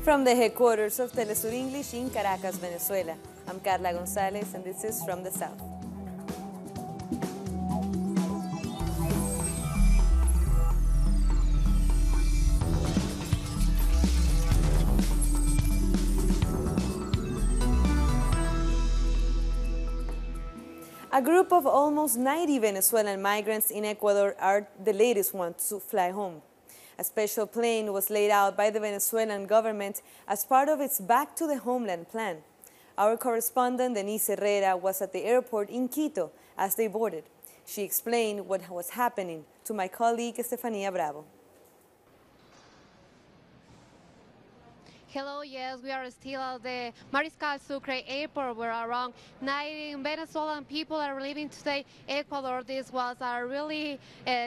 From the headquarters of Telesur English in Caracas, Venezuela, I'm Carla Gonzalez, and this is From the South. A group of almost 90 Venezuelan migrants in Ecuador are the latest ones to fly home. A special plane was laid out by the Venezuelan government as part of its Back to the Homeland plan. Our correspondent Denise Herrera was at the airport in Quito as they boarded. She explained what was happening to my colleague Estefania Bravo. Hello, yes, we are still at the Mariscal Sucre airport where around 90 Venezuelan people are leaving today Ecuador. This was a really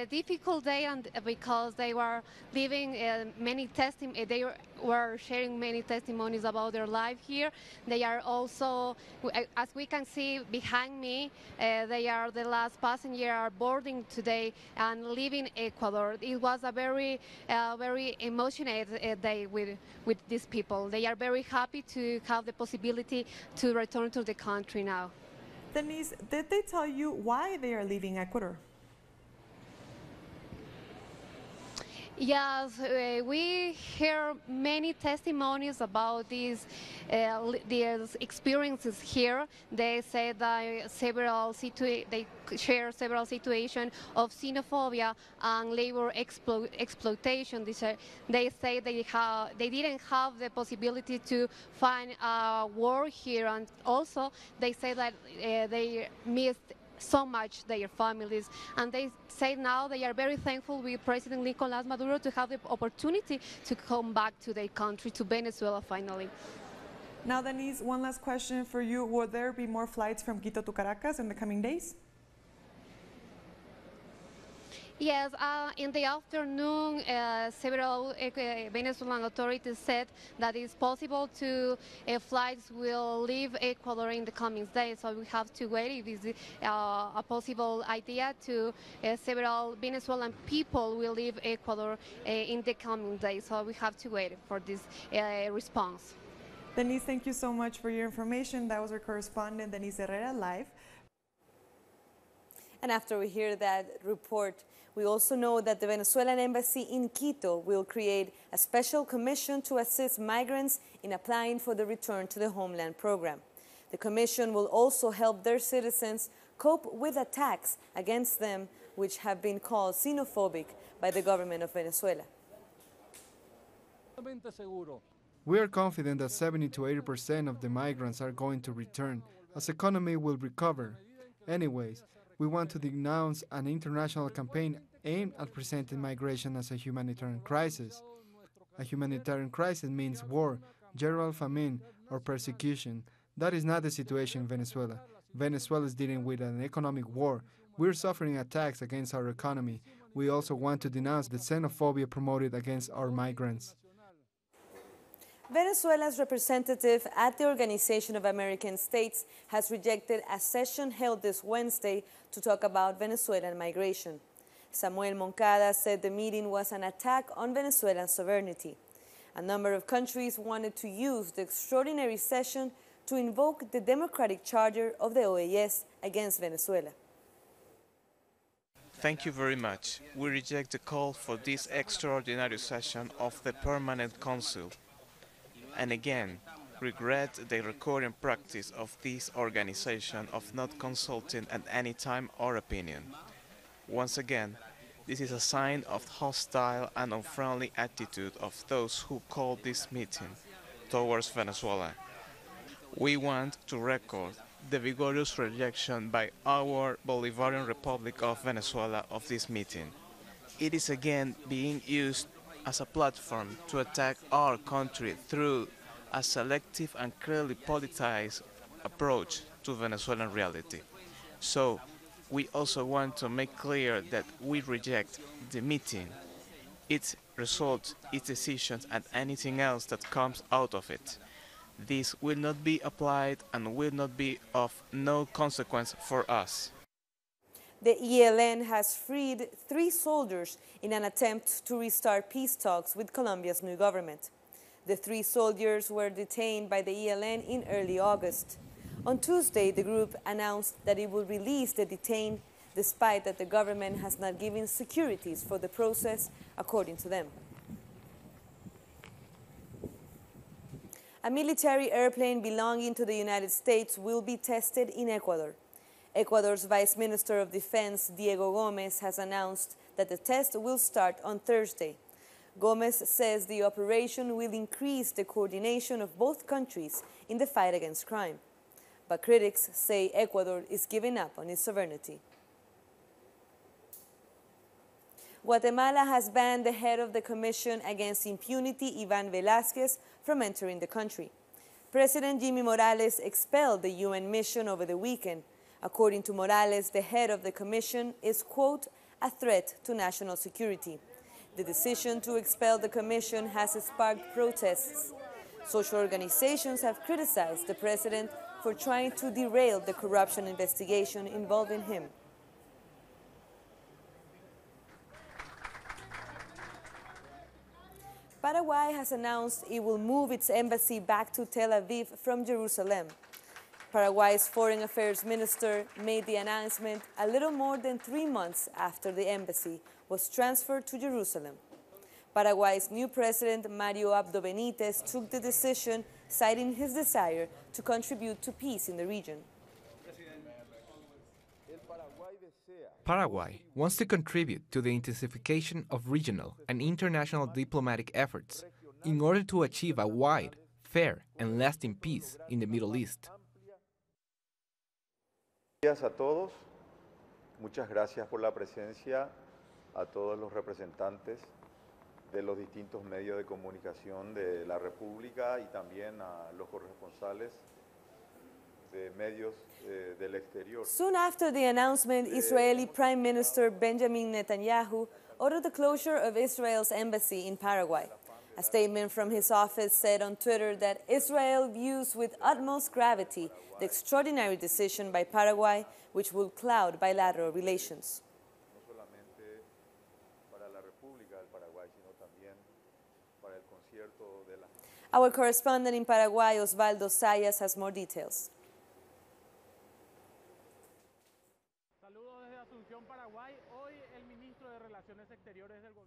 difficult day because they were leaving they were sharing many testimonies about their life here. They are also, as we can see behind me, they are the last passenger boarding today and leaving Ecuador. It was a very emotional day with these people. They are very happy to have the possibility to return to the country now. Denise, did they tell you why they are leaving Ecuador? Yes, we hear many testimonies about these experiences here. They say that they share several situations of xenophobia and labor exploitation. They say they didn't have the possibility to find work here, and also they say that they missed so much their families, and they say now they are very thankful with President Nicolás Maduro to have the opportunity to come back to their country, to Venezuela finally. Now, Denise, one last question for you. Will there be more flights from Quito to Caracas in the coming days? Yes, in the afternoon, several Venezuelan authorities said that it's possible to flights will leave Ecuador in the coming days. So we have to wait if it's a possible idea to several Venezuelan people will leave Ecuador in the coming days. So we have to wait for this response. Denise, thank you so much for your information. That was our correspondent, Denise Herrera, live. And after we hear that report, we also know that the Venezuelan Embassy in Quito will create a special commission to assist migrants in applying for the Return to the Homeland program. The commission will also help their citizens cope with attacks against them, which have been called xenophobic by the government of Venezuela. We are confident that 70 to 80% of the migrants are going to return, as the economy will recover. Anyways, we want to denounce an international campaign aimed at presenting migration as a humanitarian crisis. A humanitarian crisis means war, general famine, or persecution. That is not the situation in Venezuela. Venezuela is dealing with an economic war. We're suffering attacks against our economy. We also want to denounce the xenophobia promoted against our migrants. Venezuela's representative at the Organization of American States has rejected a session held this Wednesday to talk about Venezuelan migration. Samuel Moncada said the meeting was an attack on Venezuelan sovereignty. A number of countries wanted to use the extraordinary session to invoke the democratic charter of the OAS against Venezuela. Thank you very much. We reject the call for this extraordinary session of the Permanent Council, and again regret the recurring practice of this organization of not consulting at any time or opinion. Once again, this is a sign of hostile and unfriendly attitude of those who called this meeting towards Venezuela. We want to record the vigorous rejection by our Bolivarian Republic of Venezuela of this meeting. It is again being used as a platform to attack our country through a selective and clearly politicized approach to Venezuelan reality. So, we also want to make clear that we reject the meeting, its results, its decisions, and anything else that comes out of it. This will not be applied and will not be of no consequence for us. The ELN has freed 3 soldiers in an attempt to restart peace talks with Colombia's new government. The 3 soldiers were detained by the ELN in early August. On Tuesday, the group announced that it would release the detained, despite that the government has not given securities for the process, according to them. A military airplane belonging to the United States will be tested in Ecuador. Ecuador's Vice Minister of Defense, Diego Gómez, has announced that the test will start on Thursday. Gómez says the operation will increase the coordination of both countries in the fight against crime. But critics say Ecuador is giving up on its sovereignty. Guatemala has banned the head of the Commission Against Impunity, Iván Velázquez, from entering the country. President Jimmy Morales expelled the UN mission over the weekend. According to Morales, the head of the commission is, quote, a threat to national security. The decision to expel the commission has sparked protests. Social organizations have criticized the president for trying to derail the corruption investigation involving him. Paraguay has announced it will move its embassy back to Tel Aviv from Jerusalem. Paraguay's Foreign Affairs Minister made the announcement a little more than 3 months after the embassy was transferred to Jerusalem. Paraguay's new president, Mario Abdo Benitez, took the decision, citing his desire to contribute to peace in the region. Paraguay wants to contribute to the intensification of regional and international diplomatic efforts in order to achieve a wide, fair, and lasting peace in the Middle East. Buenos días a todos. Muchas gracias por la presencia a todos los representantes de los distintos medios de comunicación de la República y también a los corresponsales de medios del exterior. Soon after the announcement, Israeli Prime Minister Benjamin Netanyahu ordered the closure of Israel's embassy in Paraguay. A statement from his office said on Twitter that Israel views with utmost gravity the extraordinary decision by Paraguay, which will cloud bilateral relations. Our correspondent in Paraguay, Osvaldo Sayas, has more details.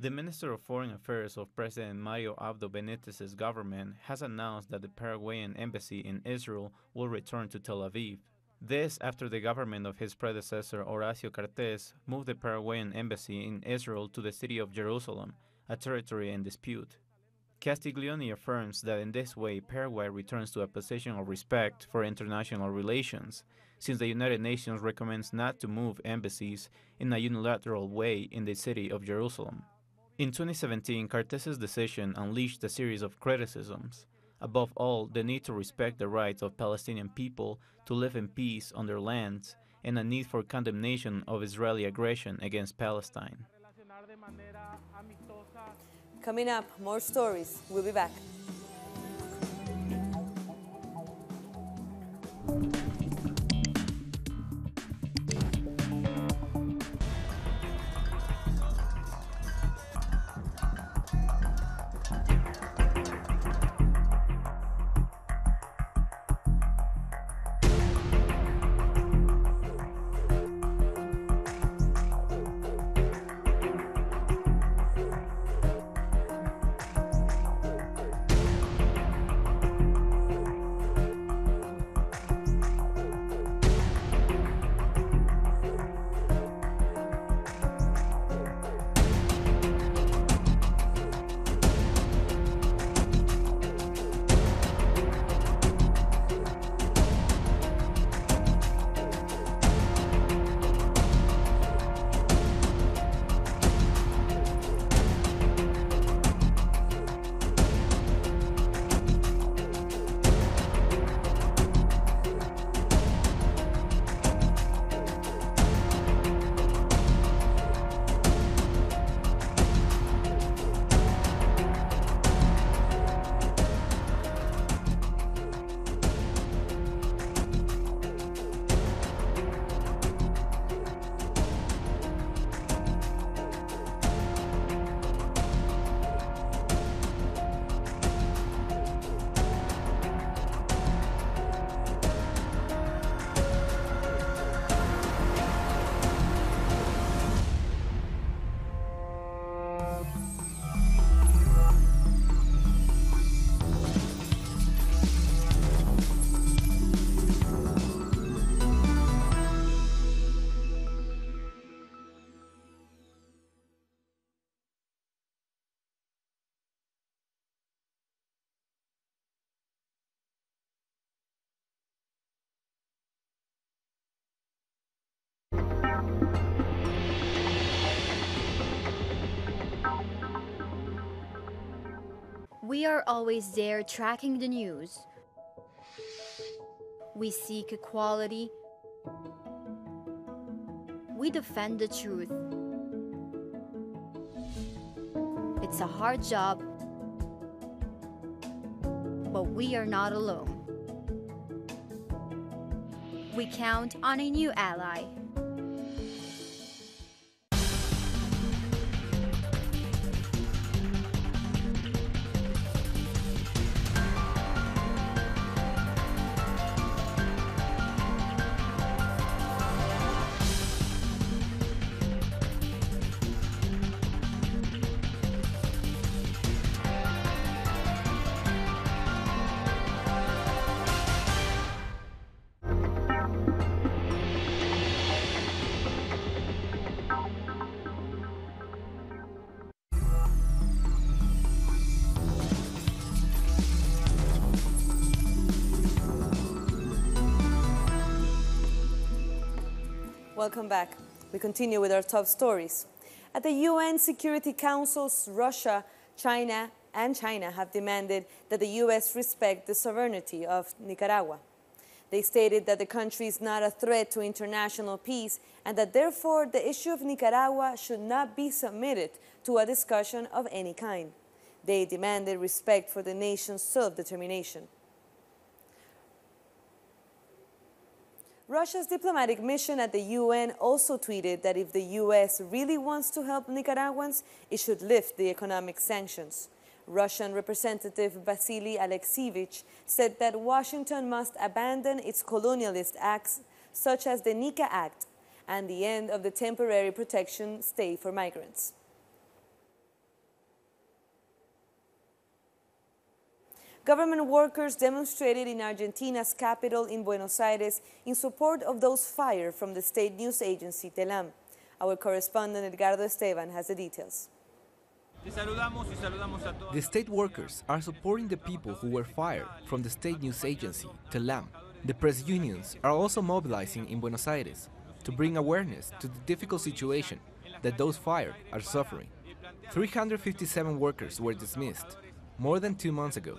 The Minister of Foreign Affairs of President Mario Abdo Benitez's government has announced that the Paraguayan embassy in Israel will return to Tel Aviv. This after the government of his predecessor Horacio Cartes moved the Paraguayan embassy in Israel to the city of Jerusalem, a territory in dispute. Castiglione affirms that in this way Paraguay returns to a position of respect for international relations, since the United Nations recommends not to move embassies in a unilateral way in the city of Jerusalem. In 2017, Cartes's decision unleashed a series of criticisms. Above all, the need to respect the rights of Palestinian people to live in peace on their lands, and a need for condemnation of Israeli aggression against Palestine. Coming up, more stories. We'll be back. We are always there tracking the news. We seek equality. We defend the truth. It's a hard job, but we are not alone. We count on a new ally. Welcome back. We continue with our top stories. At the UN Security Council's Russia, China have demanded that the U.S. respect the sovereignty of Nicaragua. They stated that the country is not a threat to international peace and that therefore the issue of Nicaragua should not be submitted to a discussion of any kind. They demanded respect for the nation's self-determination. Russia's diplomatic mission at the UN also tweeted that if the U.S. really wants to help Nicaraguans, it should lift the economic sanctions. Russian Representative Vasily Alexievich said that Washington must abandon its colonialist acts, such as the NICA Act, and the end of the temporary protection stay for migrants. Government workers demonstrated in Argentina's capital in Buenos Aires in support of those fired from the state news agency Telam. Our correspondent Edgardo Esteban has the details. The state workers are supporting the people who were fired from the state news agency Telam. The press unions are also mobilizing in Buenos Aires to bring awareness to the difficult situation that those fired are suffering. 357 workers were dismissed more than 2 months ago,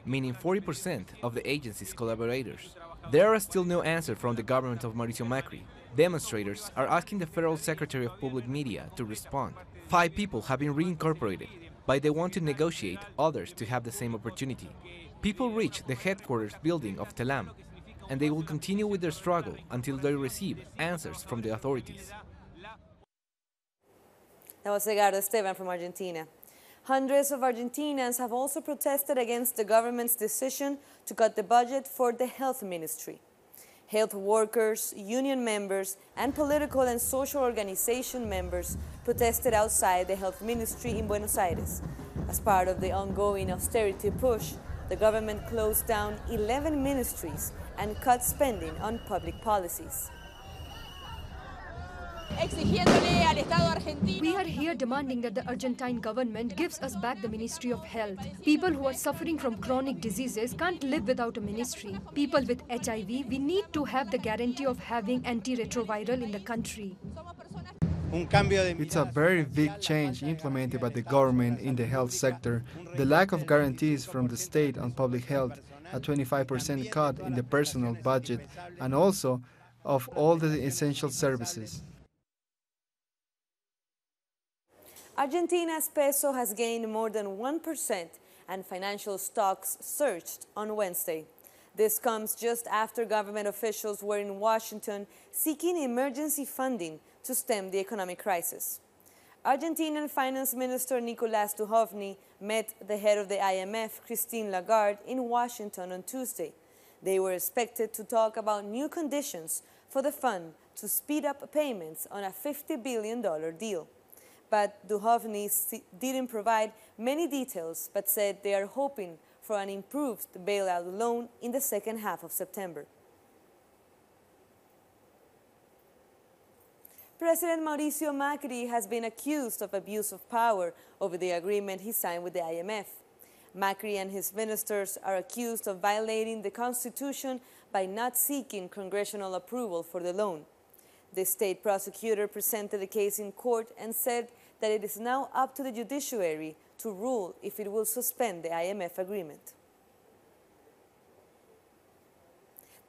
meaning 40% of the agency's collaborators. There are still no answers from the government of Mauricio Macri. Demonstrators are asking the Federal Secretary of Public Media to respond. 5 people have been reincorporated, but they want to negotiate others to have the same opportunity. People reach the headquarters building of Telam, and they will continue with their struggle until they receive answers from the authorities. That was Edgardo Esteban from Argentina. Hundreds of Argentinians have also protested against the government's decision to cut the budget for the health ministry. Health workers, union members, and political and social organization members protested outside the health ministry in Buenos Aires. As part of the ongoing austerity push, the government closed down 11 ministries and cut spending on public policies. We are here demanding that the Argentine government gives us back the Ministry of Health. People who are suffering from chronic diseases can't live without a ministry. People with HIV, we need to have the guarantee of having antiretroviral in the country. It's a very big change implemented by the government in the health sector. The lack of guarantees from the state on public health, a 25% cut in the personal budget, and also of all the essential services. Argentina's peso has gained more than 1% and financial stocks surged on Wednesday. This comes just after government officials were in Washington seeking emergency funding to stem the economic crisis. Argentinian Finance Minister Nicolás Duhovny met the head of the IMF, Christine Lagarde, in Washington on Tuesday. They were expected to talk about new conditions for the fund to speed up payments on a $50 billion deal. But Duhovny didn't provide many details, but said they are hoping for an improved bailout loan in the second half of September. President Mauricio Macri has been accused of abuse of power over the agreement he signed with the IMF. Macri and his ministers are accused of violating the Constitution by not seeking congressional approval for the loan. The state prosecutor presented the case in court and said that it is now up to the judiciary to rule if it will suspend the IMF agreement.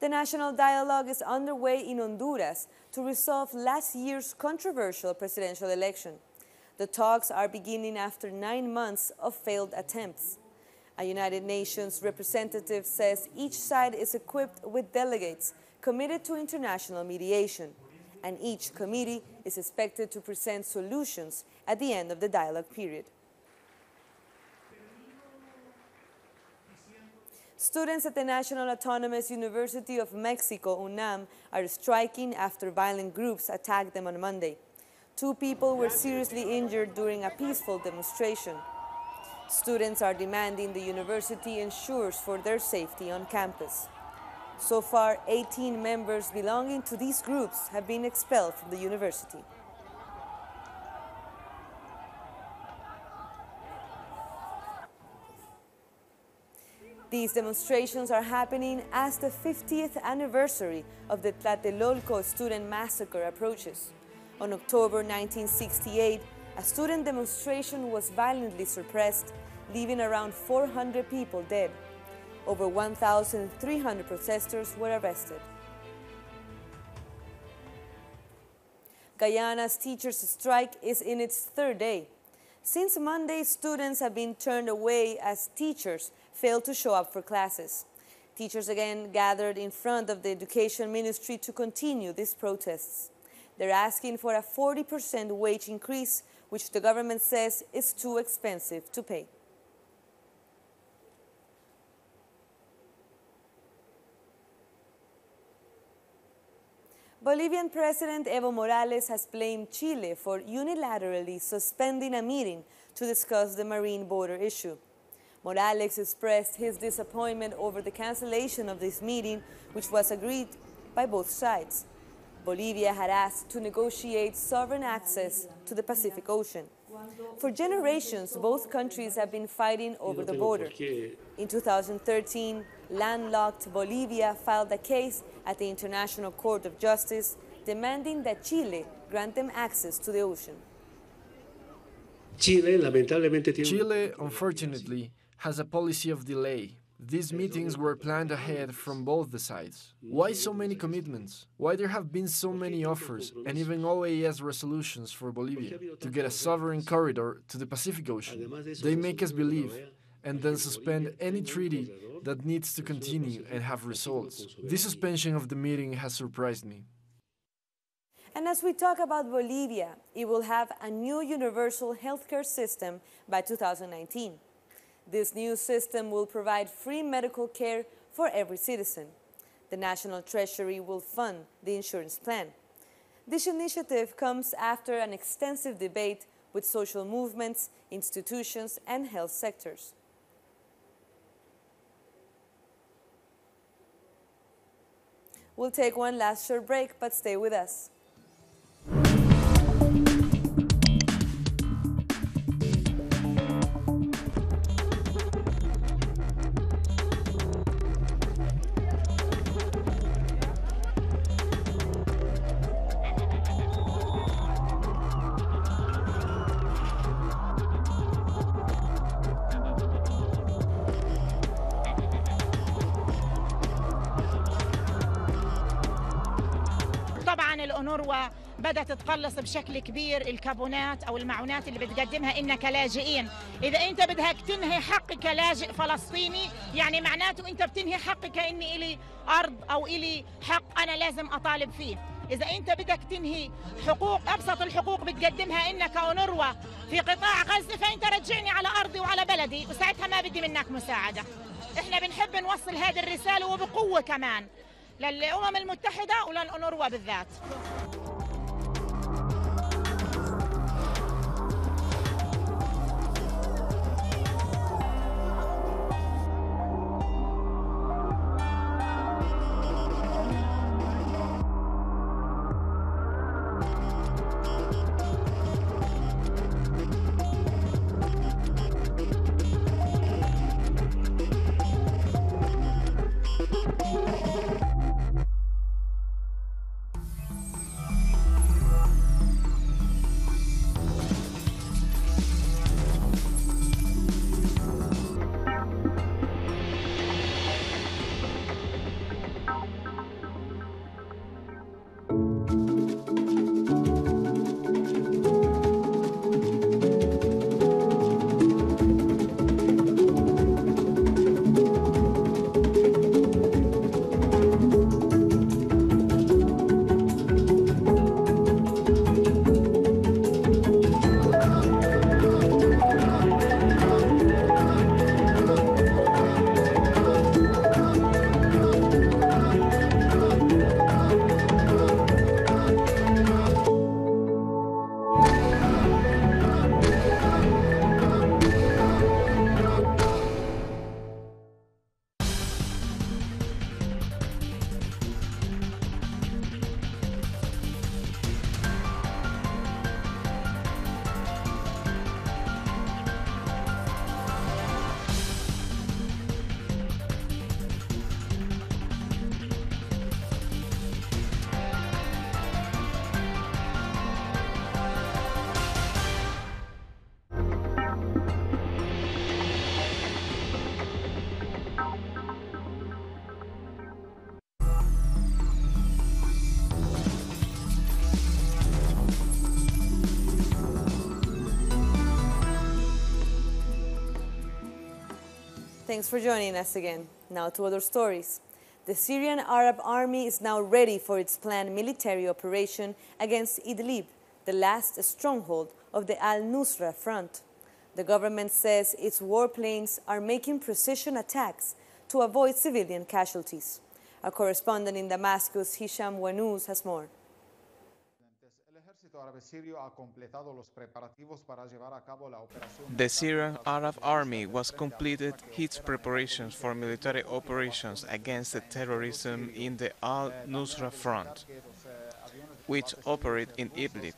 The national dialogue is underway in Honduras to resolve last year's controversial presidential election. The talks are beginning after 9 months of failed attempts. A United Nations representative says each side is equipped with delegates committed to international mediation, and each committee is expected to present solutions at the end of the dialogue period. Students at the National Autonomous University of Mexico, UNAM, are striking after violent groups attacked them on Monday. 2 people were seriously injured during a peaceful demonstration. Students are demanding the university ensures for their safety on campus. So far, 18 members belonging to these groups have been expelled from the university. These demonstrations are happening as the 50th anniversary of the Tlatelolco student massacre approaches. On October 1968, a student demonstration was violently suppressed, leaving around 400 people dead. Over 1,300 protesters were arrested. Guyana's teachers' strike is in its 3rd day. Since Monday, students have been turned away as teachers failed to show up for classes. Teachers again gathered in front of the Education Ministry to continue these protests. They're asking for a 40% wage increase, which the government says is too expensive to pay. Bolivian President Evo Morales has blamed Chile for unilaterally suspending a meeting to discuss the marine border issue. Morales expressed his disappointment over the cancellation of this meeting, which was agreed by both sides. Bolivia had asked to negotiate sovereign access to the Pacific Ocean. For generations, both countries have been fighting over the border. In 2013, landlocked Bolivia filed a case at the International Court of Justice demanding that Chile grant them access to the ocean. Chile, unfortunately, has a policy of delay. These meetings were planned ahead from both the sides. Why so many commitments? Why there have been so many offers and even OAS resolutions for Bolivia to get a sovereign corridor to the Pacific Ocean? They make us believe and then suspend any treaty that needs to continue and have results. This suspension of the meeting has surprised me. And as we talk about Bolivia, it will have a new universal healthcare system by 2019. This new system will provide free medical care for every citizen. The National Treasury will fund the insurance plan. This initiative comes after an extensive debate with social movements, institutions, and health sectors. We'll take one last short break, but stay with us. الأونروا بدأت تقلص بشكل كبير الكابونات أو المعونات اللي بتقدمها إننا كلاجئين. إذا أنت بدك تنهي حق كلاجئ فلسطيني يعني معناته أنت بتنهي حقي كأني إلي أرض أو إلي حق أنا لازم أطالب فيه. إذا أنت بدك تنهي حقوق أبسط الحقوق بتقدمها إنك كأونروا في قطاع غزة فأنت رجعني على أرضي وعلى بلدي وساعتها ما بدي منك مساعدة. إحنا بنحب نوصل هذه الرسالة وبقوة كمان للأمم المتحدة وللأونروا بالذات. Thanks for joining us again. Now to other stories. The Syrian Arab Army is now ready for its planned military operation against Idlib, the last stronghold of the al-Nusra Front. The government says its warplanes are making precision attacks to avoid civilian casualties. Our correspondent in Damascus, Hisham Wanous, has more. The Syrian Arab Army was completed its preparations for military operations against the terrorism in the al-Nusra Front, which operate in Idlib,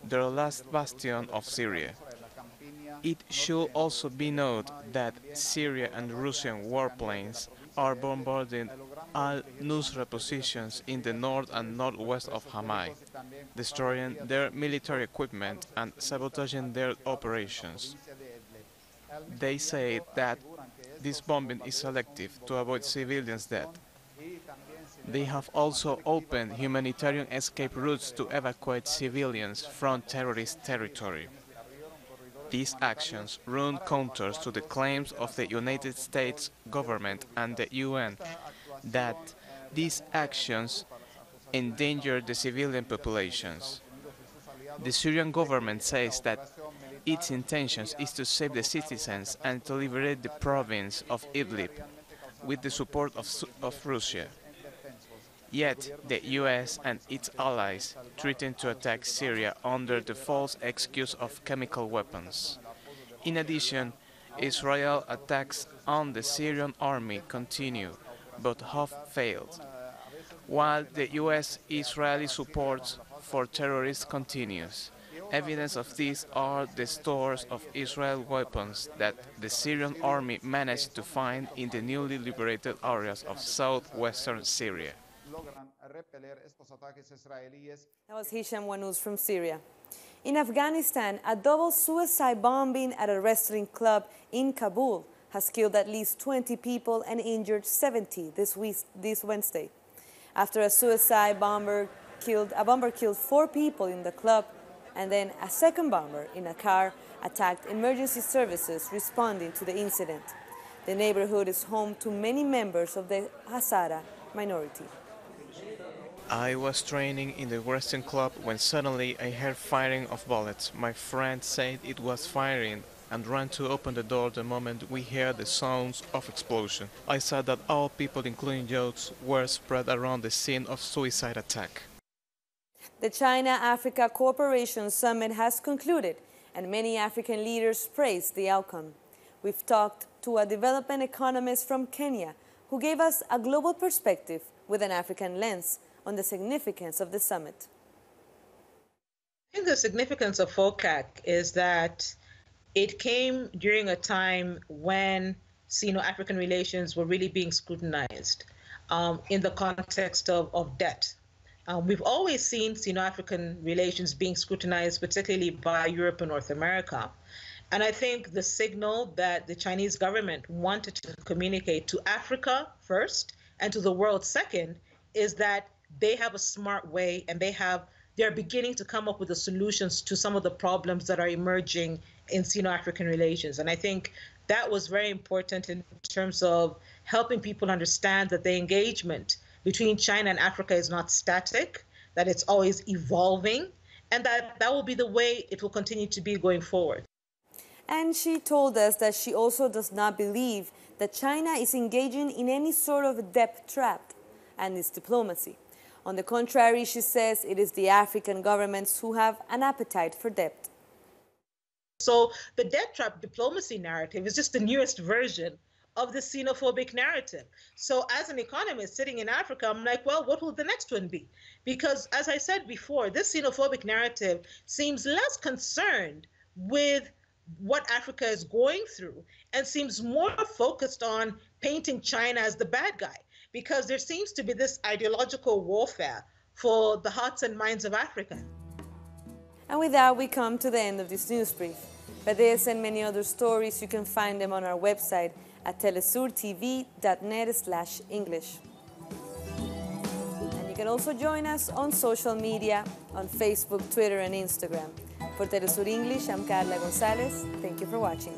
the last bastion of Syria. It should also be noted that Syria and Russian warplanes are bombarding al-Nusra positions in the north and northwest of Hama, destroying their military equipment and sabotaging their operations. They say that this bombing is selective to avoid civilians' death. They have also opened humanitarian escape routes to evacuate civilians from terrorist territory. These actions run counter to the claims of the United States government and the UN that these actions endanger the civilian populations. The Syrian government says that its intention is to save the citizens and to liberate the province of Idlib with the support of Russia. Yet the US and its allies threaten to attack Syria under the false excuse of chemical weapons. In addition, Israel attacks on the Syrian army continue, but have failed, while the US-Israeli support for terrorists continues. Evidence of this are the stores of Israel weapons that the Syrian army managed to find in the newly liberated areas of southwestern Syria. That was Hisham Wanous from Syria. In Afghanistan, a double suicide bombing at a wrestling club in Kabul has killed at least 20 people and injured 70 this Wednesday. After a suicide bomber killed 4 people in the club, and then a second bomber in a car attacked emergency services responding to the incident. The neighborhood is home to many members of the Hazara minority. I was training in the wrestling club when suddenly I heard firing of bullets. My friend said it was firing and ran to open the door the moment we heard the sounds of explosion. I saw that all people, including youths, were spread around the scene of suicide attack. The China-Africa Cooperation Summit has concluded, and many African leaders praised the outcome. We've talked to a development economist from Kenya who gave us a global perspective with an African lens on the significance of the summit. I think the significance of FOCAC is that it came during a time when Sino-African relations were really being scrutinized in the context of debt. We've always seen Sino-African relations being scrutinized, particularly by Europe and North America. And I think the signal that the Chinese government wanted to communicate to Africa first and to the world second is that they have a smart way and they're beginning to come up with the solutions to some of the problems that are emerging in Sino-African relations. And I think that was very important in terms of helping people understand that the engagement between China and Africa is not static, that it's always evolving, and that will be the way it will continue to be going forward. And she told us that she also does not believe that China is engaging in any sort of debt trap and its diplomacy. On the contrary, she says it is the African governments who have an appetite for debt. So the debt trap diplomacy narrative is just the newest version of the xenophobic narrative. So as an economist sitting in Africa, I'm like, well, what will the next one be? Because as I said before, this xenophobic narrative seems less concerned with what Africa is going through and seems more focused on painting China as the bad guy, because there seems to be this ideological warfare for the hearts and minds of Africa. And with that, we come to the end of this news brief. But this and many other stories, you can find them on our website at telesurtv.net/English. And you can also join us on social media, on Facebook, Twitter, and Instagram. For Telesur English, I'm Carla Gonzalez. Thank you for watching.